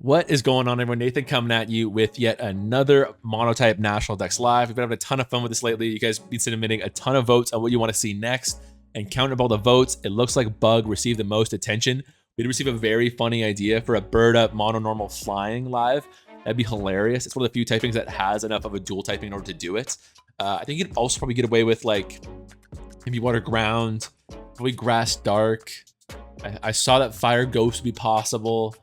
What is going on, everyone? Nathan coming at you with yet another Monotype National Dex Live. We've been having a ton of fun with this lately. You guys have been submitting a ton of votes on what you want to see next. And counting up all the votes, it looks like Bug received the most attention. We did receive a very funny idea for a bird up mono normal flying live. That'd be hilarious. It's one of the few typings that has enough of a dual typing in order to do it. I think you could also probably get away with like maybe water ground, probably grass dark. I saw that fire ghost would be possible.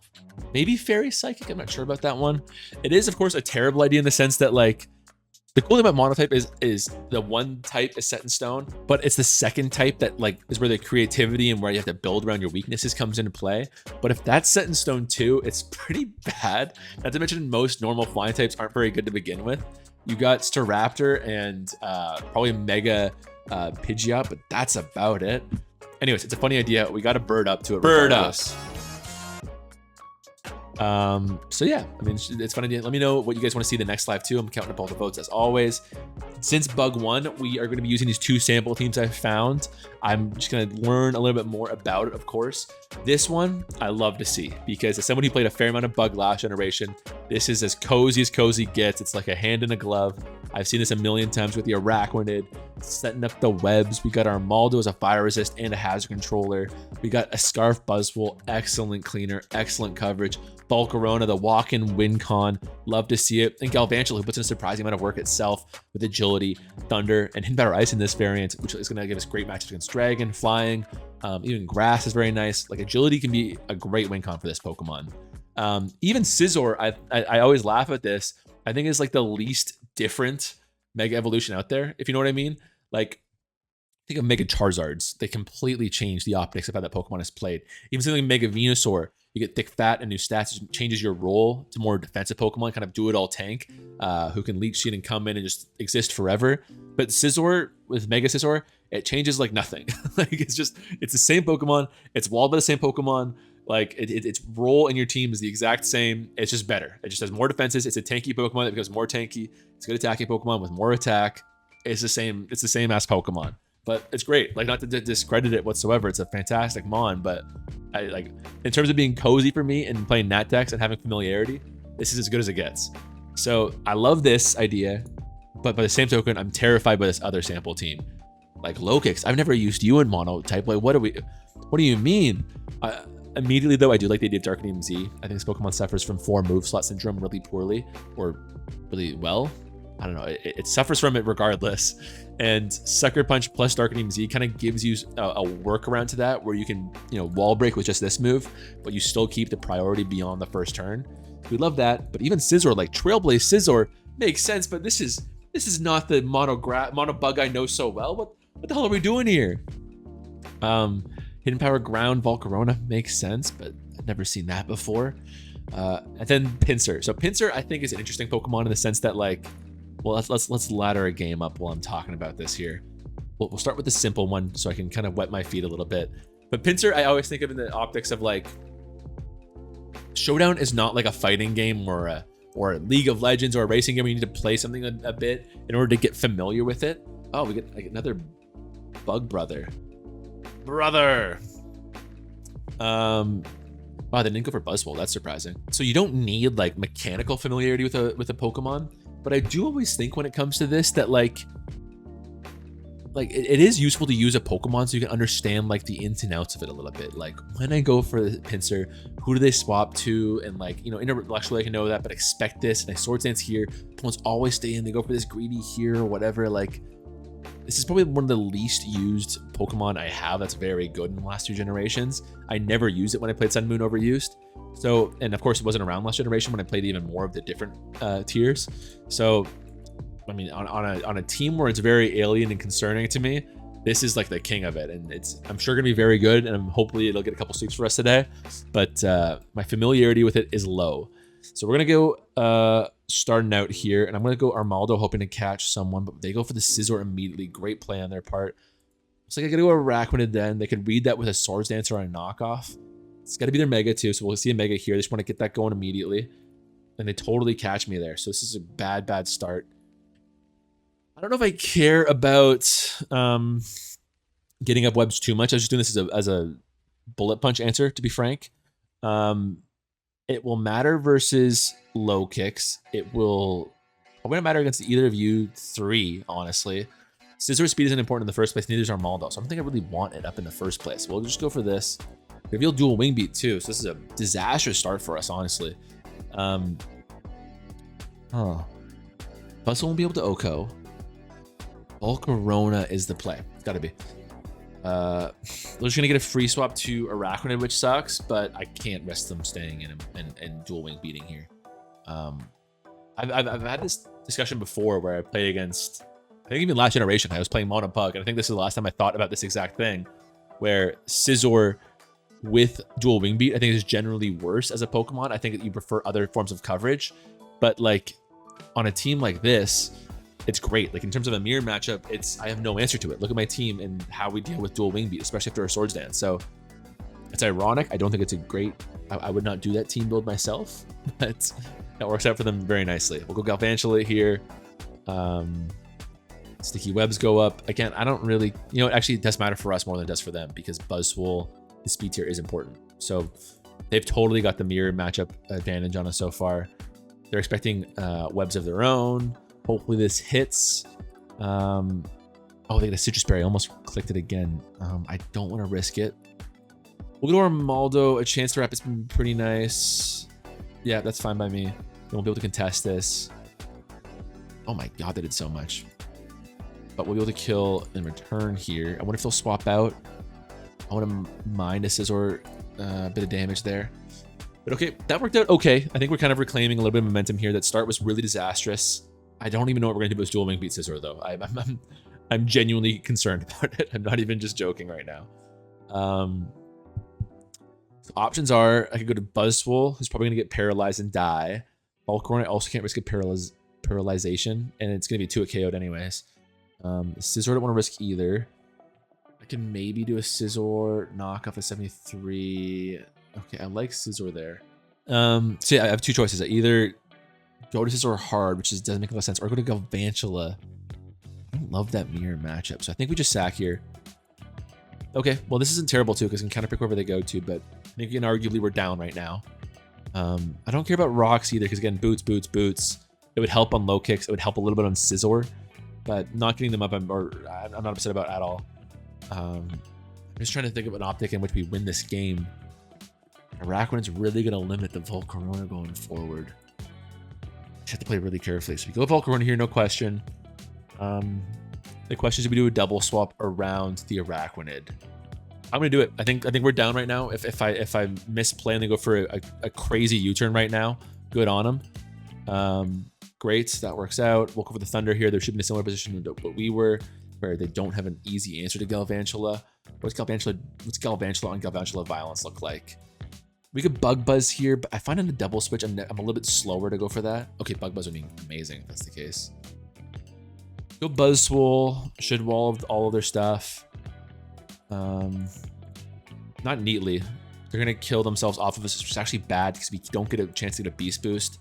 Maybe fairy psychic. I'm not sure about that one. It is, of course, a terrible idea in the sense that like the cool thing about monotype is the one type is set in stone, but it's the second type that like is where the creativity and where you have to build around your weaknesses comes into play. But if that's set in stone too, it's pretty bad. Not to mention most normal flying types aren't very good to begin with. You got Staraptor and probably Mega Pidgeot, but that's about it. Anyways, it's a funny idea. We got a bird up to it. Bird up. So yeah, I mean, it's fun idea. Let me know what you guys want to see the next live too. I'm counting up all the votes as always. Since Bug won, we are going to be using these two sample teams I found. I'm just going to learn a little bit more about it, of course. This one, I love to see because as someone who played a fair amount of Bug last generation, this is as cozy gets. It's like a hand in a glove. I've seen this a million times with the Araquanid, setting up the webs. We got our Maldo as a fire resist and a hazard controller. We got a Scarf Buzzwole, excellent cleaner, excellent coverage. Volcarona, the walk-in win con, love to see it. And Galvantula, who puts in a surprising amount of work itself with agility, thunder, and Hidden Power Ice in this variant, which is going to give us great matchups against Dragon, Flying, even Grass is very nice. Like agility can be a great win con for this Pokemon. Even Scizor, I always laugh at this. I think it's like the least different Mega Evolution out there, if you know what I mean. Like, think of Mega Charizards. They completely change the optics of how that Pokemon is played. Even something like Mega Venusaur, you get thick, fat, and new stats. It changes your role to more defensive Pokemon, kind of do-it-all tank, who can leech seed and come in and just exist forever. But Scizor, with Mega Scizor, it changes like nothing. Like it's the same Pokemon. It's walled by the same Pokemon. Like its role in your team is the exact same. It's just better. It just has more defenses. It's a tanky Pokemon that becomes more tanky. It's a good attacking Pokemon with more attack. It's the same as Pokemon. But it's great. Like, not to discredit it whatsoever. It's a fantastic mon, but I like in terms of being cozy for me and playing Nat decks and having familiarity, this is as good as it gets. So I love this idea, but by the same token, I'm terrified by this other sample team. Like Lokix, I've never used you in mono type. Like, what do you mean? Immediately though, I do like the idea of Darkening Z. I think this Pokemon suffers from 4 move slot syndrome really poorly, or really well. I don't know. It suffers from it regardless. And Sucker Punch plus Darkening Z kind of gives you a workaround to that, where you can, wall break with just this move, but you still keep the priority beyond the first turn. We love that. But even Scizor, like Trailblaze Scizor, makes sense. But this is not the mono bug I know so well. What the hell are we doing here? Hidden Power Ground Volcarona makes sense, but I've never seen that before. And then Pinsir. So Pinsir, I think, is an interesting Pokemon in the sense that, like, well, let's ladder a game up while I'm talking about this here. We'll start with the simple one so I can kind of wet my feet a little bit. But Pinsir, I always think of in the optics of like, Showdown is not like a fighting game or a League of Legends or a racing game where you need to play something a bit in order to get familiar with it. Oh, we get like another Bug Brother. Wow, they didn't go for Buzzwole. That's surprising. So you don't need like mechanical familiarity with a Pokemon, but I do always think when it comes to this that like it is useful to use a Pokemon so you can understand like the ins and outs of it a little bit. Like when I go for the Pinsir, who do they swap to? And like, intellectually I can know that, but expect this. And I Swords Dance here. Pokemons always stay in. They go for this Greedy here or whatever. Like, this is probably one of the least used Pokemon I have that's very good in the last 2 generations. I never used it when I played Sun Moon Overused. So, and of course it wasn't around last generation when I played even more of the different tiers. So, I mean, on a team where it's very alien and concerning to me, this is like the king of it. And I'm sure gonna be very good, and hopefully it'll get a couple sweeps for us today. But my familiarity with it is low. So we're gonna go starting out here, and I'm gonna go Armaldo hoping to catch someone, but they go for the Scizor immediately. Great play on their part. Looks like I gotta go Araquanid then. They could read that with a Swords Dance or a knockoff. It's gotta be their Mega too, so we'll see a Mega here. They just want to get that going immediately. And they totally catch me there. So this is a bad start. I don't know if I care about getting up webs too much. I was just doing this as a bullet punch answer, to be frank. It will matter versus low kicks. It will probably not matter against either of you three, honestly. Scizor speed isn't important in the first place, neither is Armaldo, so I don't think I really want it up in the first place. We'll just go for this. Reveal dual wing beat too, so this is a disastrous start for us, honestly. Bustle won't be able to OHKO. Volcarona is the play. It's gotta be. We're just gonna get a free swap to Araquanid, which sucks, but I can't risk them staying in him and dual wing beating here. I've had this discussion before where I played against, I think even last generation, I was playing Mono Pug, and I think this is the last time I thought about this exact thing, where Scizor with dual wing beat, I think is generally worse as a Pokemon. I think that you prefer other forms of coverage, but like on a team like this, it's great. Like in terms of a mirror matchup, I have no answer to it. Look at my team and how we deal with dual wing beat, especially after a Swords Dance. So it's ironic. I don't think it's a great, I would not do that team build myself, but that works out for them very nicely. We'll go Galvantula here. Sticky webs go up. Again, I don't really, you know, actually it does matter for us more than it does for them because Buzzwole, the speed tier is important. So they've totally got the mirror matchup advantage on us so far. They're expecting webs of their own. Hopefully this hits. Oh, they get a Citrus Berry. I almost clicked it again. I don't want to risk it. We'll go to Armaldo. A chance to wrap. It's been pretty nice. Yeah, that's fine by me. They won't be able to contest this. Oh my god, they did so much. But we'll be able to kill in return here. I wonder if they'll swap out. I want to mind a Scizor, bit of damage there. But okay, that worked out okay. I think we're kind of reclaiming a little bit of momentum here. That start was really disastrous. I don't even know what we're going to do with dual wing beat Scizor though. I'm genuinely concerned about it. I'm not even just joking right now. So options are I could go to Buzzwole, who's probably going to get paralyzed and die. Volcarona, I also can't risk a paralyzation, and it's going to be 2 KO'd anyways. Scizor, I don't want to risk either. I can maybe do a Scizor, knock off a 73. Okay, I like Scizor there. So yeah, I have 2 choices. I either go to Scizor hard, which doesn't make a lot of sense, or go to Galvantula. I don't love that mirror matchup, so I think we just sack here. Okay, well this isn't terrible too, because I can kind of pick wherever they go to, but I think arguably we're down right now. I don't care about rocks either, because again, boots. It would help on low kicks. It would help a little bit on Scizor, but not getting them up, I'm not upset about at all. I'm just trying to think of an optic in which we win this game. Araquanid's really going to limit the Volcarona going forward. Just have to play really carefully. So we go Volcarona here, no question. The question is, do we do a double swap around the Araquanid? I'm gonna do it. I think we're down right now. If I misplay and they go for a crazy U-turn right now, good on them. Great, that works out. We'll go for the Thunder here. There should be a similar position to what we were, where they don't have an easy answer to Galvantula. What's Galvantula on Galvantula Violence look like? We could Bug Buzz here, but I find on a double switch, I'm a little bit slower to go for that. Okay, Bug Buzz would be amazing if that's the case. Go Buzzwole, should wall all of their stuff. Not neatly. They're gonna kill themselves off of us, which is actually bad because we don't get a chance to get a Beast Boost,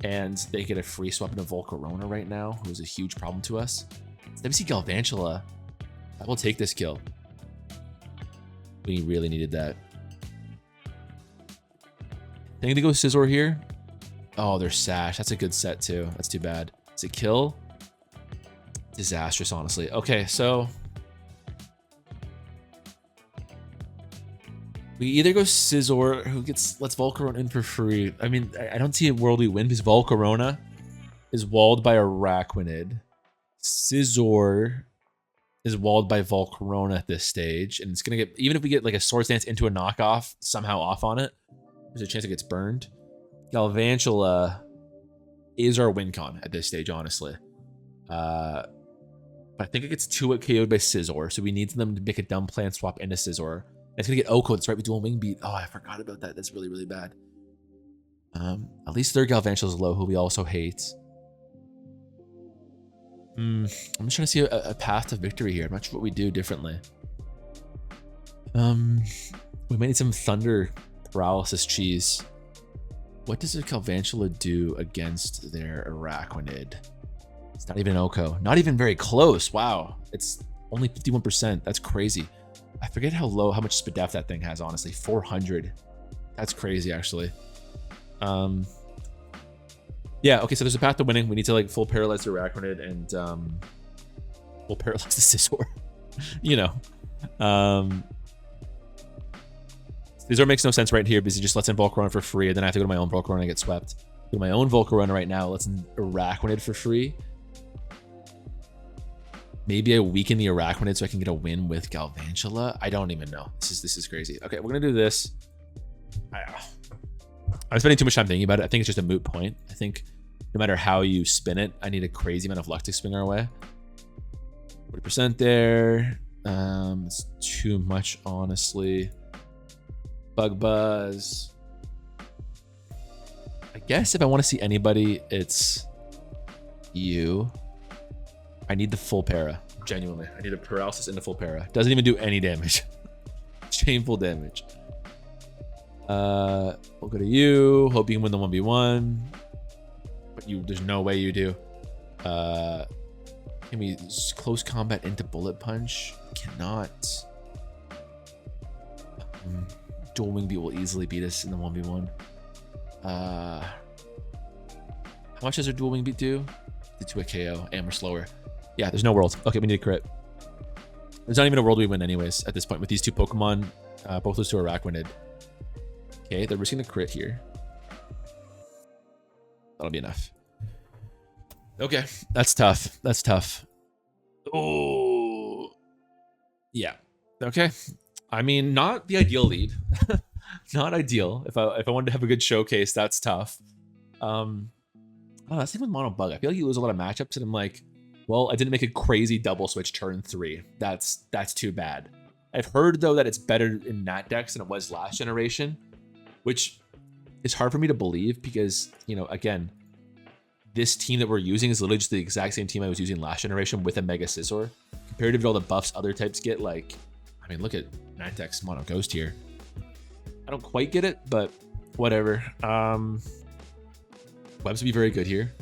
and they get a free swap into Volcarona right now, who is a huge problem to us. Let me see Galvantula. I will take this kill. We really needed that. I think they go Scizor here. Oh, they're Sash. That's a good set too. That's too bad. Is it kill? Disastrous, honestly. Okay, so we either go Scizor, who lets Volcarona in for free. I mean, I don't see a world we win because Volcarona is walled by Araquanid. Scizor is walled by Volcarona at this stage, and it's gonna get, even if we get like a Swords Dance into a knockoff somehow off on it, there's a chance it gets burned. Galvantula is our win con at this stage, honestly. But I think it gets 2 KO'd by Scizor, so we need them to make a dumb plan swap into Scizor. It's gonna get OHKO. That's right, with dual wing beat. Oh, I forgot about that. That's really, really bad. At least their Galvantula's low, who we also hate. I'm just trying to see a path to victory here. I'm not sure what we do differently. We might need some Thunder Paralysis cheese. What does a Galvantula do against their Araquanid? It's not even OHKO. Not even very close. Wow. It's only 51%. That's crazy. I forget how much SPDF that thing has, honestly. 400. That's crazy, actually. Yeah, okay, so there's a path to winning. We need to like full paralyze the Arachnid and full paralyze the Scizor. You know. Scizor makes no sense right here because he just lets in Volcarona for free, and then I have to go to my own Volcarona and get swept. Go to my own Volcarona right now, lets in Arachnid for free. Maybe I weaken the Arachnid so I can get a win with Galvantula. I don't even know. This is crazy. Okay, we're gonna do this. I'm spending too much time thinking about it. I think it's just a moot point. I think no matter how you spin it, I need a crazy amount of luck to swing our way. 40% there. It's too much, honestly. Bug Buzz. I guess if I want to see anybody, it's you. I need the full para. Genuinely. I need a paralysis and a full para. Doesn't even do any damage. Shameful damage. We'll go to you. Hope you can win the 1v1. But there's no way you do. Can we close combat into bullet punch? Cannot. Dual Wing Beat will easily beat us in the 1v1. How much does our Dual Wing Beat do? To a KO, and we're slower. Yeah, there's no world. Okay, we need a crit. There's not even a world we win anyways at this point with these two Pokemon. Both those two are Arachnid. Okay, they're risking the crit here. That'll be enough. Okay, that's tough. That's tough. Oh, yeah. Okay. I mean, not the ideal lead. Not ideal. If I wanted to have a good showcase, that's tough. Oh, that's the thing with Mono Bug. I feel like you lose a lot of matchups, and I'm like, well, I didn't make a crazy double switch turn 3. That's too bad. I've heard though that it's better in Nat decks than it was last generation, which is hard for me to believe because, you know, again, this team that we're using is literally just the exact same team I was using last generation with a Mega Scizor. Comparative to all the buffs other types get, like, I mean, look at Nat decks Mono Ghost here. I don't quite get it, but whatever. Webs would be very good here.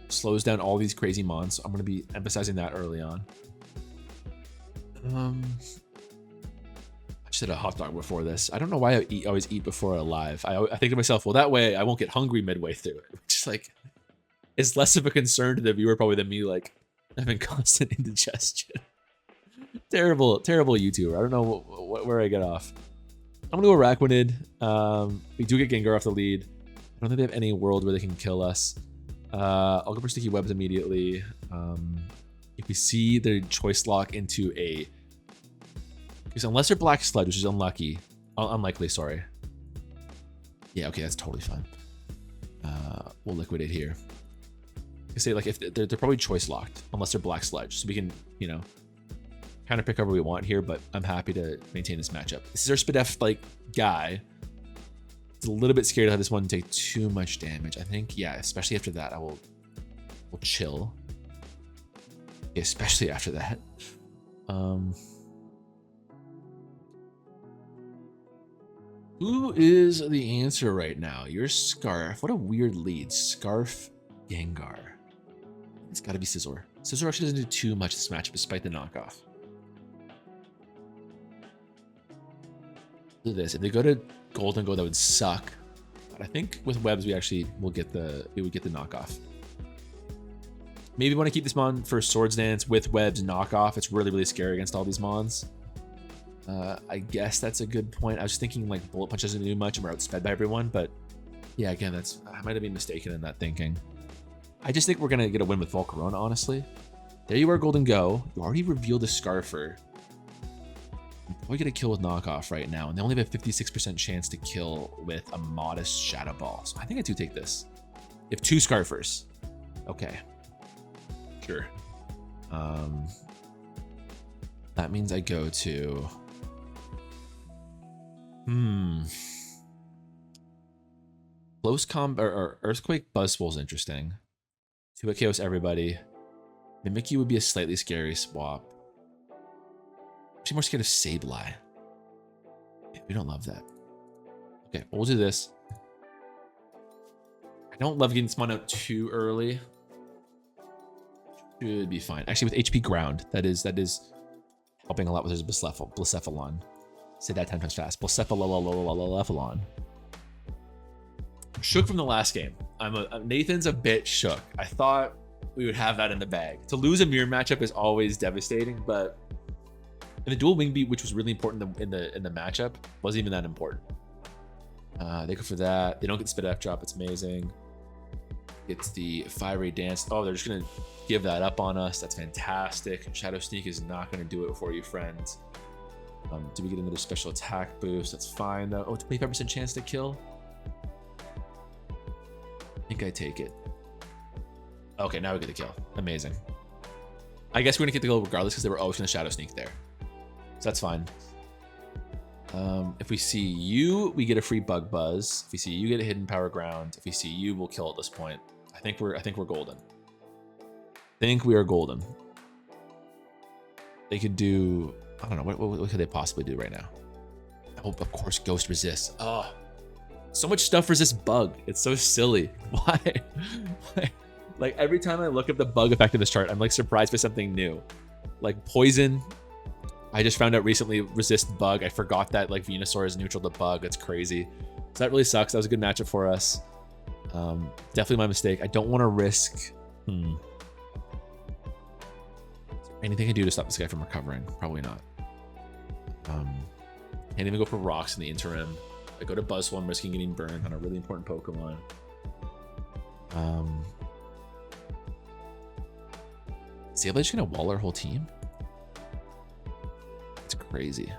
Slows down all these crazy mons. So I'm going to be emphasizing that early on. I just had a hot dog before this. I don't know why I always eat before I live. I think to myself, well, that way I won't get hungry midway through it. Just like, it's less of a concern to the viewer probably than me, like, having constant indigestion. Terrible YouTuber. I don't know where I get off. I'm going to go Arachnid. We do get Gengar off the lead. I don't think they have any world where they can kill us. I'll go for Sticky Webs immediately. If we see their choice lock into a... Because unless they're Black Sludge, which is unlikely, sorry. Yeah, okay, that's totally fine. We'll liquidate here. I say, like, if they're probably choice locked, unless they're Black Sludge. So we can, you know, kind of pick however we want here, but I'm happy to maintain this matchup. This is our Spadef, like, guy. It's a little bit scared to have this one take too much damage. I think, yeah, especially after that, we'll chill. Yeah, especially after that. Who is the answer right now? You're Scarf. What a weird lead. Scarf, Gengar. It's got to be Scizor. Scizor actually doesn't do too much this matchup despite the knockoff. Look at this. If they go to Golden Go, that would suck. But I think with Webs, we would get the knockoff. Maybe want to keep this mon for Swords Dance with Webs knockoff. It's really, really scary against all these mons. I guess that's a good point. I was thinking like Bullet Punch doesn't do much and we're outsped by everyone, but yeah, again, I might have been mistaken in that thinking. I just think we're gonna get a win with Volcarona, honestly. There you are, Golden Go. You already revealed a Scarfer. You probably get a kill with knockoff right now, and they only have a 56% chance to kill with a modest Shadow Ball. So I think I do take this. You have 2 Scarfers. Okay. Sure. That means I go to... Close combat or Earthquake Buzzwole is interesting. 2 KOs everybody. Mimikyu would be a slightly scary swap. Actually more scared of Sableye. Yeah, we don't love that. Okay, we'll do this. I don't love getting spun out too early. Should be fine. Actually, with HP Ground, that is helping a lot with his Blacephalon. Say that 10 times fast. Blacephalon. shook from the last game. Nathan's a bit shook. I thought we would have that in the bag. To lose a mirror matchup is always devastating, but in the dual wing beat, which was really important in the matchup, wasn't even that important. They go for that. They don't get spit F drop. It's amazing. It's the fiery dance. Oh, they're just gonna give that up on us. That's fantastic. Shadow Sneak is not gonna do it for you, friends. Do we get another special attack boost? That's fine though. Oh, 25% chance to kill. I think I take it. Okay, now we get the kill. Amazing. I guess we're gonna get the kill regardless because they were always gonna Shadow Sneak there. So that's fine. If we see you, we get a free Bug Buzz. If we see you, get a Hidden Power Ground. If we see you, we'll kill at this point. I think we're golden. I think we are golden. They could do, I don't know, what could they possibly do right now? Oh, of course, Ghost Resist. Oh, so much stuff resists Bug. It's so silly. Why? Like every time I look at the bug effect of this chart, I'm like surprised by something new. Like Poison, I just found out recently resist Bug. I forgot that like Venusaur is neutral to Bug. That's crazy. So that really sucks. That was a good matchup for us. Definitely my mistake. I don't want to risk. Anything I do to stop this guy from recovering? Probably not. Can't even go for rocks in the interim. I go to Buzzwole, I'm risking getting burned on a really important Pokemon. Sableye just gonna wall our whole team? That's crazy.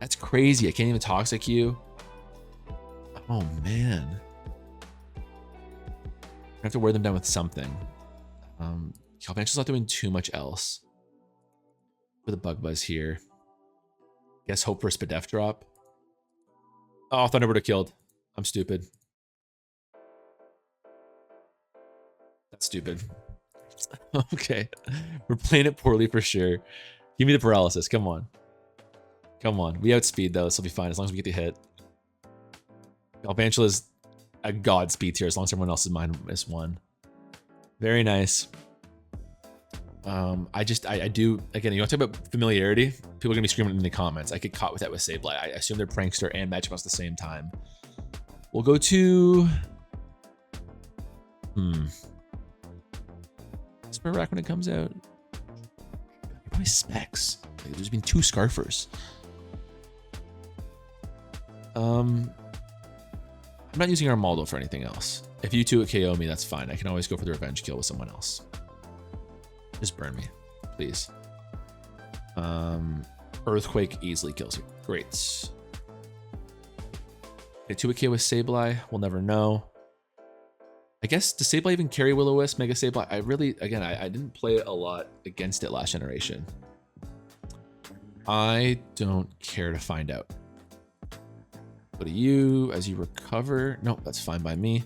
That's crazy. I can't even Toxic you. Oh man. I have to wear them down with something. Calvancho's not doing too much else. With a Bug Buzz here. Guess hope for a Spadef drop. Oh, Thunderbird have killed. I'm stupid. That's stupid. Okay. We're playing it poorly for sure. Give me the paralysis. Come on. Come on. We outspeed though, so it'll be fine as long as we get the hit. Galvantula is a god speed tier as long as everyone else's mind is one. Very nice. I do, again, you want to talk about familiarity? People are gonna be screaming in the comments. I get caught with that with Sableye. I assume they're Prankster and Magic Mouse at the same time. We'll go to Spirarak when it comes out. Probably Specs. Like, there's been 2 Scarfers. I'm not using Armaldo for anything else. If you 2 KO me, that's fine. I can always go for the revenge kill with someone else. Just burn me, please. Earthquake easily kills you. Great. Okay, 2 KO with Sableye. We'll never know. I guess, does Sableye even carry Will-O-Wisp, Mega Sableye? I really, again, I didn't play a lot against it last generation. I don't care to find out. Go to you as you recover. Nope, that's fine by me.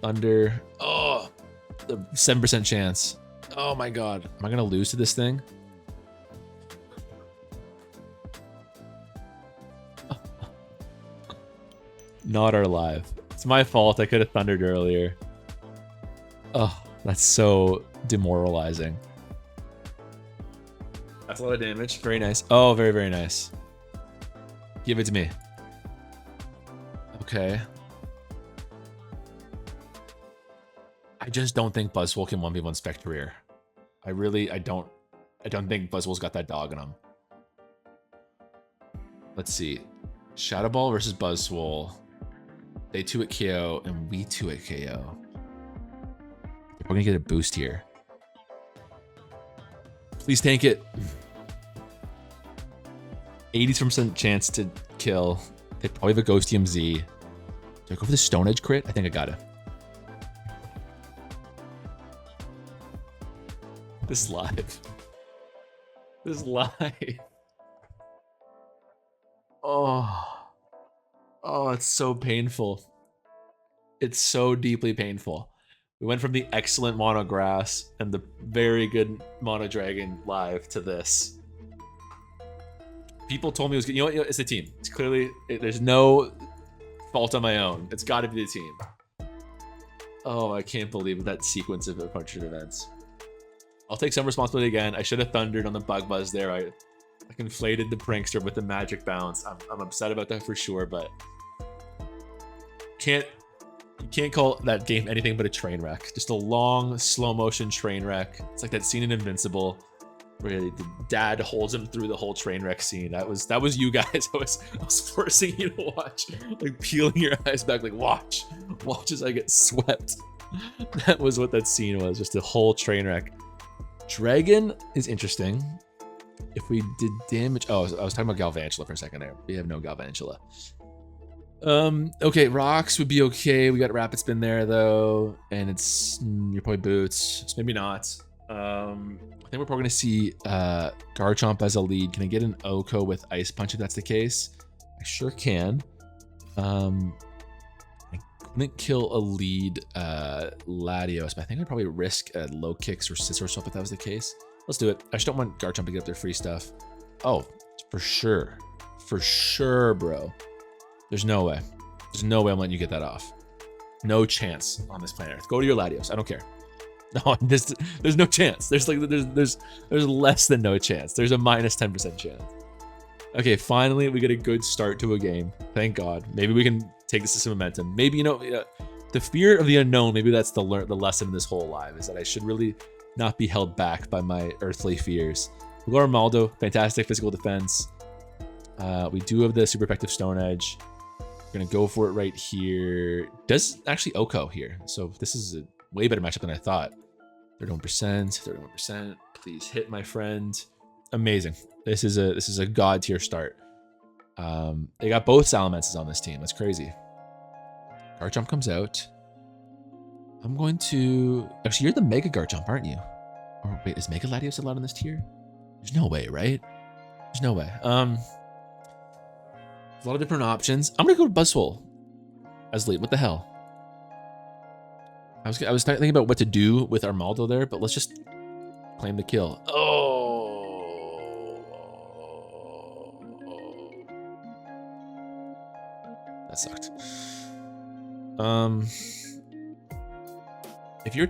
Thunder. Oh, the 7% chance. Oh my god. Am I gonna lose to this thing? Not our live. It's my fault. I could have thundered earlier. Oh, that's so demoralizing. That's a lot of damage. Very nice. Oh, very, very nice. Give it to me. Okay. I just don't think Buzzwole can 1v1 Spectrier. I don't think Buzzwole's got that dog in him. Let's see. Shadow Ball versus Buzzwole. They 2 at KO and we 2 at KO. We're gonna get a boost here. Please tank it. 80% chance to kill. They probably have a Ghostium Z. Do I go for the Stone Edge crit? I think I got it. This is live. This is live. Oh, it's so painful. It's so deeply painful. We went from the excellent Mono Grass and the very good Mono Dragon live to this. People told me it was good. You know what? It's the team. It's clearly, there's no fault on my own. It's got to be the team. Oh, I can't believe that sequence of a bunch of events. I'll take some responsibility again. I should have thundered on the Bug Buzz there. I conflated the Prankster with the Magic Bounce. I'm upset about that for sure, but You can't call that game anything but a train wreck. Just a long, slow motion train wreck. It's like that scene in Invincible where the dad holds him through the whole train wreck scene. That was you guys. I was forcing you to watch, like peeling your eyes back, like watch as I get swept. That was what that scene was, just a whole train wreck. Dragon is interesting. If we did damage, I was talking about Galvantula for a second there. We have no Galvantula. Okay, rocks would be okay. We got rapid spin there though, and it's you're probably boots, so maybe not. I think we're probably gonna see Garchomp as a lead. Can I get an Oko with Ice Punch if that's the case? I sure can. I couldn't kill a lead Latios, but I think I'd probably risk low kicks or Scissor Swap if that was the case. Let's do it. I just don't want Garchomp to get up their free stuff. Oh, for sure, bro. There's no way. There's no way I'm letting you get that off. No chance on this planet Earth. Go to your Latios. I don't care. No, there's no chance. There's less than no chance. There's a minus 10% chance. Okay, finally we get a good start to a game. Thank God. Maybe we can take this to some momentum. Maybe, the fear of the unknown, maybe that's the lesson in this whole live, is that I should really not be held back by my earthly fears. We'll go Armaldo, fantastic physical defense. We do have the super effective Stone Edge. We're gonna go for it right here. Does actually Oko here. So this is a way better matchup than I thought. 31%, 31%. Please hit, my friend. Amazing. This is a god tier start. They got both Salamences on this team. That's crazy. Garchomp comes out. I'm going to actually, you're the Mega Garchomp, aren't you? Or wait, is Mega Latios allowed in this tier? There's no way, right? There's no way. There's a lot of different options. I'm gonna go to Buzzwole as lead. What the hell? I was thinking about what to do with Armaldo there, but let's just claim the kill. Oh, that sucked. If you're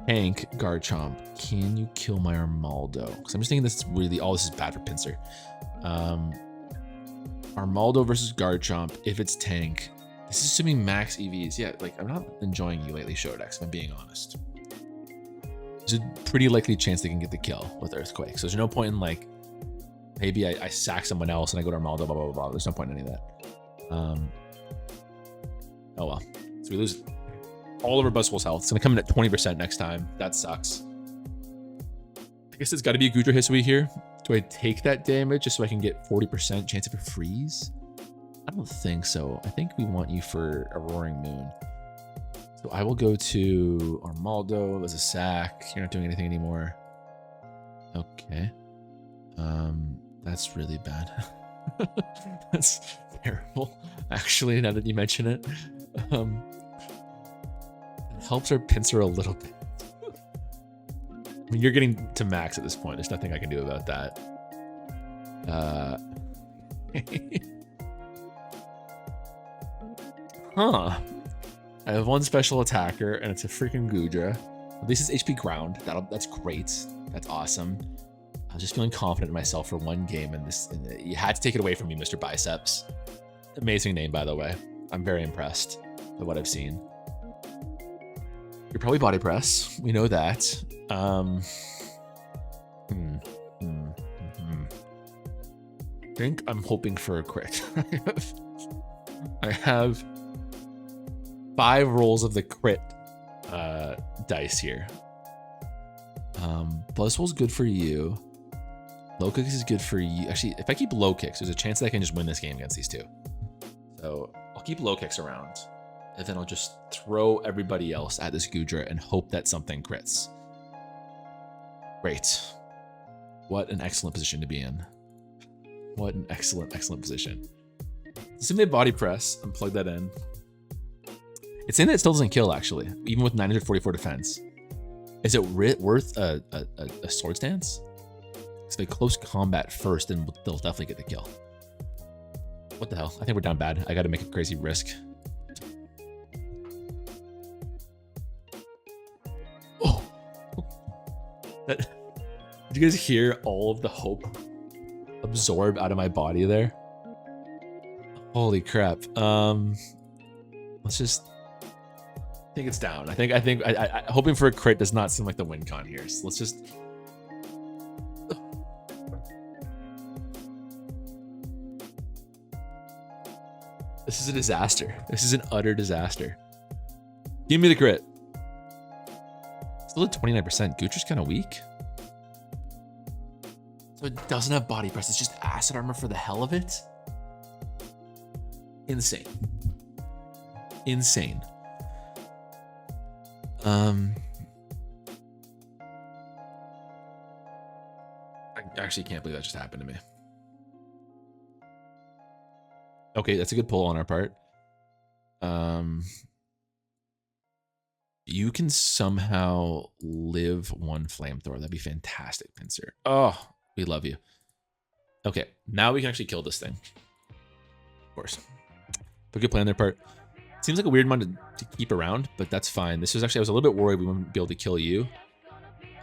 tank Garchomp, can you kill my Armaldo? Because I'm just thinking this is bad for Pinsir. Armaldo versus Garchomp, if it's tank. This is assuming max EVs. Yeah, like I'm not enjoying you lately, Shodex, if I'm being honest. There's a pretty likely chance they can get the kill with Earthquake. So there's no point in like, maybe I sack someone else and I go to Armaldo, blah, blah, blah, blah. There's no point in any of that. Oh well. So we lose all of our Buzzwole's health. It's gonna come in at 20% next time. That sucks. I guess it's gotta be a Goodra Hisui here. Do I take that damage just so I can get 40% chance of a freeze? I don't think so. I think we want you for a Roaring Moon. So I will go to Armaldo as a sack. You're not doing anything anymore. Okay. That's really bad. That's terrible. Actually, now that you mention it. It helps our Pinsir a little bit. I mean, you're getting to max at this point. There's nothing I can do about that. Huh. I have one special attacker, and it's a freaking Goodra. This is HP Ground. That's great. That's awesome. I was just feeling confident in myself for one game, and you had to take it away from me, Mr. Biceps. Amazing name, by the way. I'm very impressed by what I've seen. You're probably Body Press. We know that. I think I'm hoping for a crit. I have 5 rolls of the crit dice here. Buzzwole's good for you. Low kicks is good for you. Actually, if I keep low kicks, there's a chance that I can just win this game against these two. So I'll keep low kicks around, and then I'll just throw everybody else at this Goodra and hope that something crits. Great. What an excellent position to be in. What an excellent, excellent position. Assume they Body Press and plug that in. It's saying that it still doesn't kill, actually, even with 944 defense. Is it worth a Swords Dance? Because if they close combat first, then they'll definitely get the kill. What the hell? I think we're down bad. I got to make a crazy risk. Oh. Did you guys hear all of the hope absorb out of my body there? Holy crap. Let's just think it's down. I think hoping for a crit does not seem like the win con here. So let's just. This is a disaster. This is an utter disaster. Give me the crit. Still at 29%. Gutra's kind of weak. So it doesn't have body press. It's just acid armor for the hell of it. Insane. Insane. I actually can't believe that just happened to me. Okay, that's a good pull on our part. You can somehow live one flamethrower. That'd be fantastic, Pinsir. Oh, we love you. Okay, now we can actually kill this thing. Of course. But good play on their part. Seems like a weird one to keep around, but that's fine. This was actually, I was a little bit worried we wouldn't be able to kill you.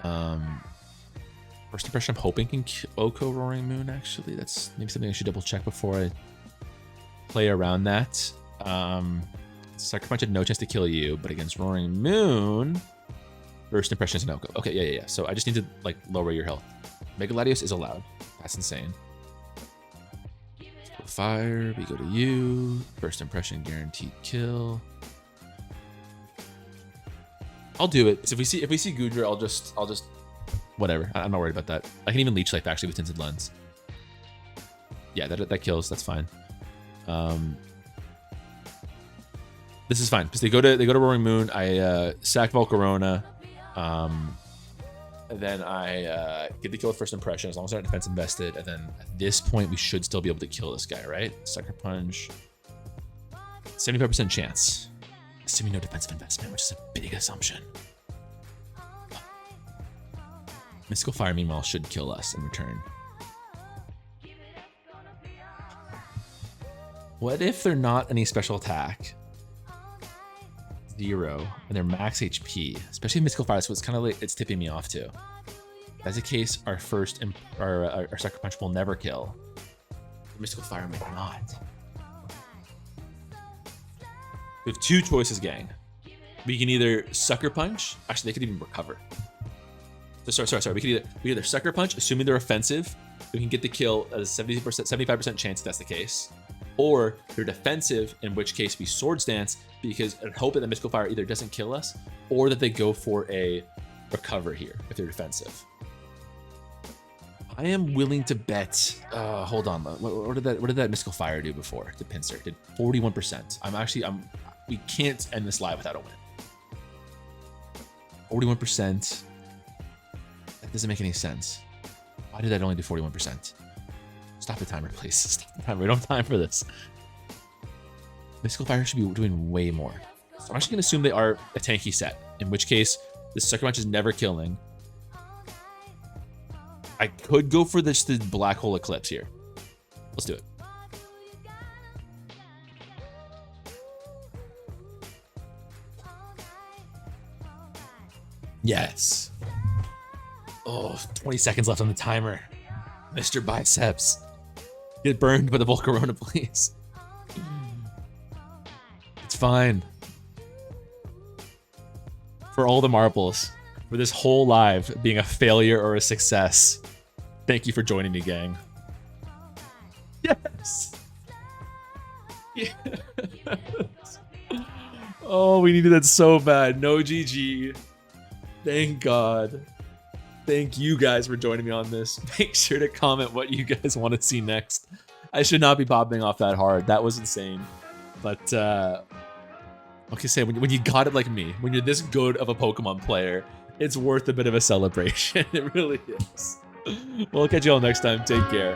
First impression, I'm hoping can kill Oko Roaring Moon, actually. That's maybe something I should double check before I play around that. Sucker Punch had no chance to kill you, but against Roaring Moon, first impression is an Oko. Okay, yeah. So I just need to like lower your health. Mega Latios is allowed. That's insane. Fire, we go to you. First impression guaranteed kill. I'll do it. So if we see Goodra, I'll just whatever. I'm not worried about that. I can even leech life actually with Tinted Lens. Yeah, that kills. That's fine. This is fine because they go to Roaring Moon. I sack Volcarona, and then I get the kill with first impression as long as I have defense invested. And then at this point, we should still be able to kill this guy, right? Sucker Punch, 75% chance, assuming no defensive investment, which is a big assumption. Mystical Fire, meanwhile, should kill us in return. What if they're not any special attack? 0, and they're max HP, especially Mystical Fire, so it's kind of like it's tipping me off too. If that's the case, our Sucker Punch will never kill. Mystical Fire might not. We have two choices, gang. We can either Sucker Punch. Actually, they could even recover. So, sorry. We could either Sucker Punch, assuming they're offensive. We can get the kill at a 75% chance if that's the case. Or they're defensive, in which case we Sword Stance because I hope that the Mystical Fire either doesn't kill us or that they go for a recover here if they're defensive. I am willing to bet. Hold on. What did that Mystical Fire do before to Pinsir? Did 41%. We can't end this live without a win. 41%. That doesn't make any sense. Why did that only do 41%? Stop the timer, please. Stop the timer. We don't have time for this. Mystical Fire should be doing way more. So I'm actually going to assume they are a tanky set, in which case the Sucker Punch is never killing. I could go for the Black Hole Eclipse here. Let's do it. Yes. Oh, 20 seconds left on the timer. Mr. Biceps. Get burned by the Volcarona, please. It's fine. For all the marbles, for this whole live being a failure or a success, thank you for joining me, gang. Yes. Yes. Oh, we needed that so bad. No GG. Thank God. Thank you guys for joining me on this. Make sure to comment what you guys want to see next. I should not be popping off that hard. That was insane. But, okay, say, when you got it like me, when you're this good of a Pokemon player, it's worth a bit of a celebration. It really is. We'll catch you all next time. Take care.